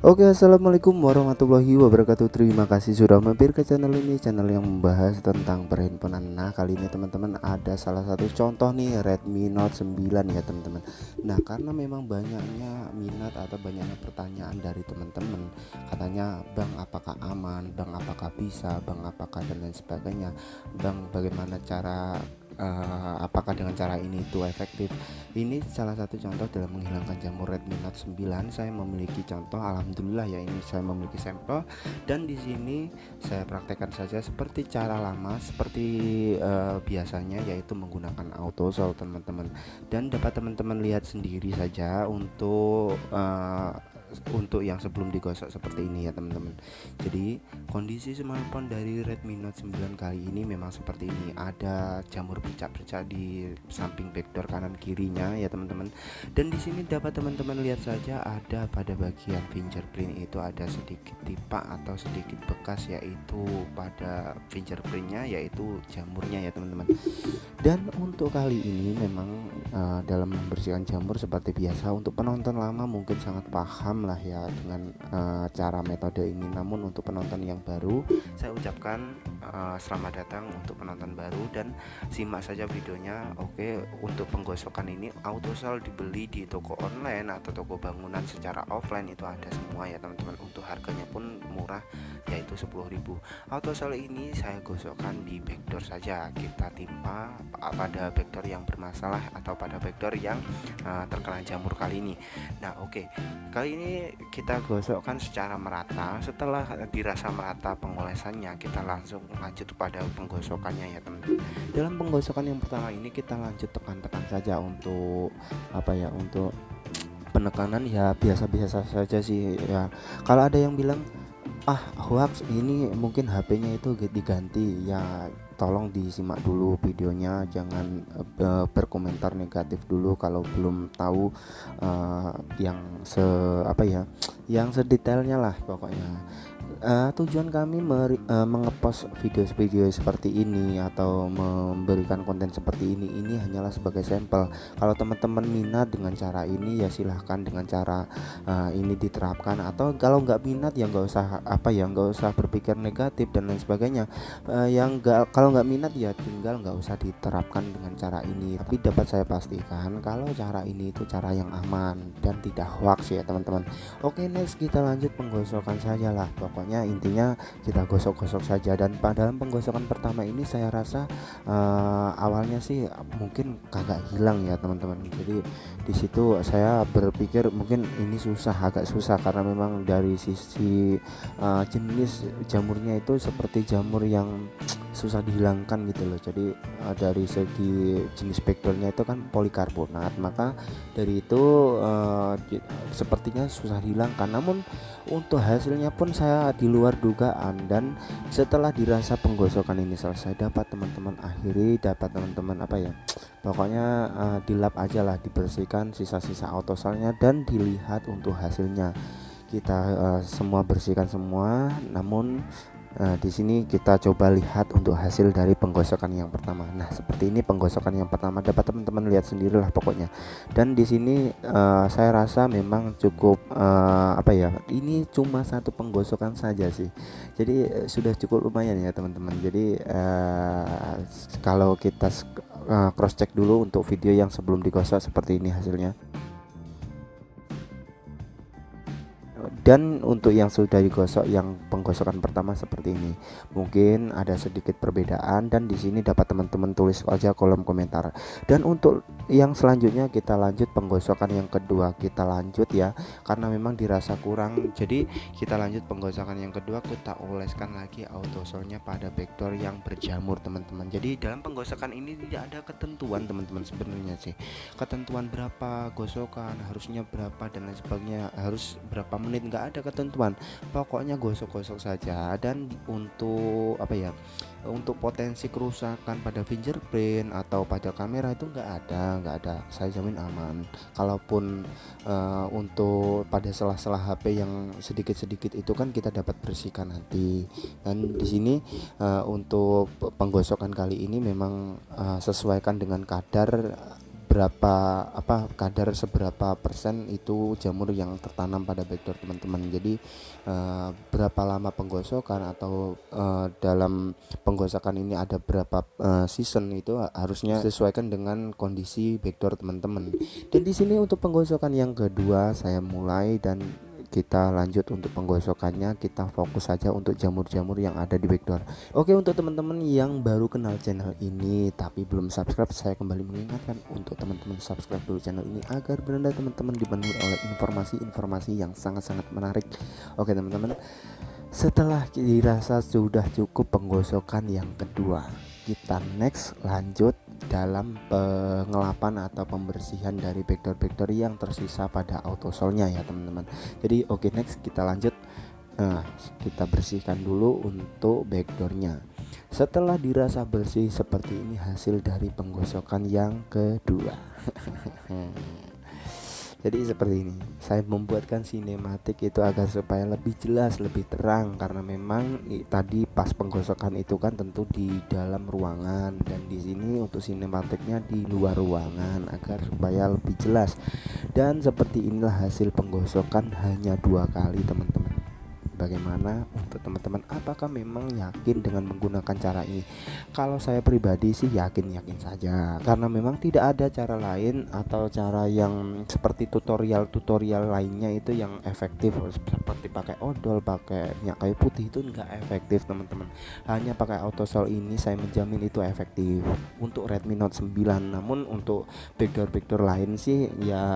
Oke, assalamualaikum warahmatullahi wabarakatuh. Terima kasih sudah mampir ke channel ini, channel yang membahas tentang perhandphonean. Nah, kali ini teman-teman ada salah satu contoh nih, Redmi Note 9 ya teman-teman. Nah, karena memang banyaknya minat atau banyaknya pertanyaan dari teman-teman, katanya Bang apakah aman, Bang apakah bisa, Bang apakah dan lain sebagainya, Bang bagaimana cara apakah dengan cara ini itu efektif. Ini salah satu contoh dalam menghilangkan jamur Redmi Note 9. Saya memiliki contoh, alhamdulillah ya, ini saya memiliki sampel dan di sini saya praktekkan saja seperti cara lama, seperti biasanya, yaitu menggunakan auto solve teman-teman. Dan dapat teman-teman lihat sendiri saja untuk yang sebelum digosok seperti ini ya teman-teman. Jadi kondisi smartphone dari Redmi Note 9 kali ini memang seperti ini. Ada jamur bercak-bercak di samping backdoor kanan kirinya ya teman-teman. Dan di sini dapat teman-teman lihat saja ada pada bagian fingerprint itu ada sedikit tipak atau sedikit bekas, yaitu pada fingerprintnya, yaitu jamurnya ya teman-teman. Dan untuk kali ini memang dalam membersihkan jamur seperti biasa, untuk penonton lama mungkin sangat paham lah ya dengan cara metode ini. Namun untuk penonton yang baru, saya ucapkan selamat datang untuk penonton baru dan simak saja videonya. Oke, untuk penggosokan ini autosol dibeli di toko online atau toko bangunan secara offline itu ada semua ya teman-teman. Untuk harganya pun murah, yaitu 10.000. Autosol ini saya gosokkan di backdoor saja, kita timpa pada backdoor yang bermasalah atau pada backdoor yang terkena jamur kali ini. Nah oke, kali ini kita gosokkan secara merata. Setelah dirasa merata pengolesannya, kita langsung lanjut pada penggosokannya ya teman-teman. Dalam penggosokan yang pertama ini kita lanjut tekan-tekan saja untuk untuk penekanan ya biasa-biasa saja sih ya. Kalau ada yang bilang hoax, ini mungkin HP-nya itu diganti ya, tolong disimak dulu videonya, jangan berkomentar negatif dulu kalau belum tahu yang sedetailnya lah pokoknya. Tujuan kami mengepost video-video seperti ini atau memberikan konten seperti ini hanyalah sebagai sampel. Kalau teman-teman minat dengan cara ini ya silahkan dengan cara ini diterapkan, atau kalau nggak minat ya nggak usah berpikir negatif dan lain sebagainya. Kalau nggak minat ya tinggal nggak usah diterapkan dengan cara ini. Tapi dapat saya pastikan kalau cara ini itu cara yang aman dan tidak hoax ya teman-teman. Oke, next kita lanjut penggosokan saja lah. Pokoknya intinya kita gosok-gosok saja. Dan pada dalam penggosokan pertama ini saya rasa awalnya sih mungkin kagak hilang ya teman-teman. Jadi di situ saya berpikir mungkin ini agak susah karena memang dari sisi jenis jamurnya itu seperti jamur yang susah dihilangkan gitu loh. Jadi dari segi jenis backdoornya itu kan polikarbonat, maka dari itu sepertinya susah dihilangkan. Namun untuk hasilnya pun saya di luar dugaan, dan setelah dirasa penggosokan ini selesai dapat teman-teman pokoknya dilap aja lah, dibersihkan sisa-sisa autosolnya dan dilihat untuk hasilnya. Kita semua bersihkan semua, namun di sini kita coba lihat untuk hasil dari penggosokan yang pertama. Nah, seperti ini penggosokan yang pertama, dapat teman-teman lihat sendirilah pokoknya. Dan di sini saya rasa memang cukup ini cuma satu penggosokan saja sih. Jadi sudah cukup lumayan ya teman-teman. Jadi kalau kita cross check dulu untuk video yang sebelum digosok seperti ini hasilnya. Dan untuk yang sudah digosok yang penggosokan pertama seperti ini, mungkin ada sedikit perbedaan, dan di sini dapat teman-teman tulis aja kolom komentar. Dan untuk yang selanjutnya kita lanjut penggosokan yang kedua, kita lanjut ya, karena memang dirasa kurang, jadi kita lanjut penggosokan yang kedua. Kita oleskan lagi autosolnya pada backdoor yang berjamur teman-teman. Jadi dalam penggosokan ini tidak ada ketentuan teman-teman sebenarnya sih, ketentuan berapa gosokan, harusnya berapa dan lain sebagainya, harus berapa menit, nggak ada ketentuan, pokoknya gosok-gosok saja. Dan untuk untuk potensi kerusakan pada fingerprint atau pada kamera itu nggak ada, saya jamin aman. Kalaupun untuk pada selah-selah HP yang sedikit-sedikit itu kan kita dapat bersihkan nanti. Dan di sini untuk penggosokan kali ini memang sesuaikan dengan kadar seberapa seberapa persen itu jamur yang tertanam pada backdoor teman-teman. Jadi berapa lama penggosokan atau dalam penggosokan ini ada berapa season itu harusnya sesuaikan dengan kondisi backdoor teman-teman. Dan di sini untuk penggosokan yang kedua saya mulai, dan kita lanjut untuk penggosokannya. Kita fokus saja untuk jamur-jamur yang ada di backdoor. Oke, untuk teman-teman yang baru kenal channel ini tapi belum subscribe, saya kembali mengingatkan untuk teman-teman subscribe dulu channel ini agar benar teman-teman dipenuhi oleh informasi-informasi yang sangat-sanget menarik. Oke teman-teman, setelah dirasa sudah cukup penggosokan yang kedua, kita next lanjut dalam pengelapan atau pembersihan dari backdoor yang tersisa pada autosolnya ya teman-teman. Jadi oke, next kita lanjut. Nah, kita bersihkan dulu untuk backdoornya. Setelah dirasa bersih seperti ini hasil dari penggosokan yang kedua. Jadi seperti ini, saya membuatkan sinematik itu agar supaya lebih jelas, lebih terang, karena memang tadi pas penggosokan itu kan tentu di dalam ruangan, dan di sini untuk sinematiknya di luar ruangan agar supaya lebih jelas. Dan seperti inilah hasil penggosokan hanya 2 kali teman-teman. Bagaimana untuk teman-teman, apakah memang yakin dengan menggunakan cara ini? Kalau saya pribadi sih yakin saja, karena memang tidak ada cara lain atau cara yang seperti tutorial lainnya itu yang efektif, seperti pakai odol, pakai minyak kayu putih, itu enggak efektif teman-teman. Hanya pakai autosol ini saya menjamin itu efektif untuk Redmi Note 9. Namun untuk backdoor lain sih ya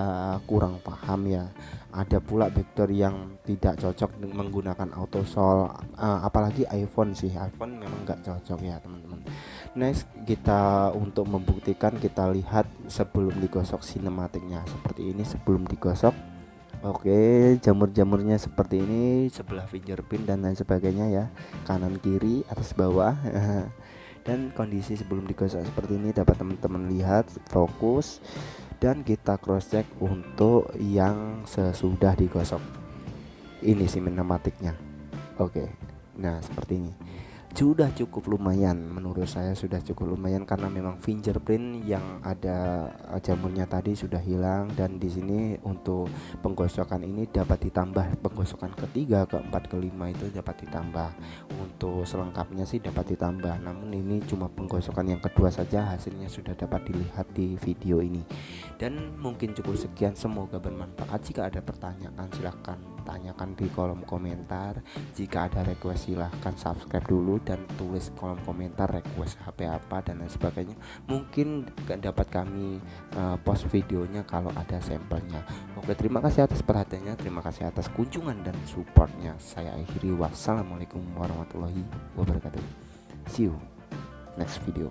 kurang paham ya. Ada pula backdoor yang tidak cocok menggunakan autosol, apalagi iPhone memang nggak cocok ya teman-teman. Next, kita untuk membuktikan kita lihat sebelum digosok sinematiknya seperti ini sebelum digosok. Oke, jamur-jamurnya seperti ini, sebelah fingerprint dan lain sebagainya ya, kanan kiri atas bawah. Dan kondisi sebelum digosok seperti ini dapat teman-teman lihat, fokus. Dan kita cross check untuk yang sesudah digosok. Ini sinematiknya. Oke. Nah, seperti ini. Sudah cukup lumayan, menurut saya sudah cukup lumayan, karena memang fingerprint yang ada jamurnya tadi sudah hilang. Dan di sini untuk penggosokan ini dapat ditambah, penggosokan ketiga, keempat, kelima itu dapat ditambah. Untuk selengkapnya sih dapat ditambah, namun ini cuma penggosokan yang kedua saja, hasilnya sudah dapat dilihat di video ini. Dan mungkin cukup sekian, semoga bermanfaat. Jika ada pertanyaan silahkan tanyakan di kolom komentar. Jika ada request silahkan subscribe dulu dan tulis kolom komentar request HP apa dan lain sebagainya. Mungkin dapat kami post videonya kalau ada sampelnya. Oke, terima kasih atas perhatiannya, terima kasih atas kunjungan dan supportnya. Saya akhiri, wassalamualaikum warahmatullahi wabarakatuh. See you next video.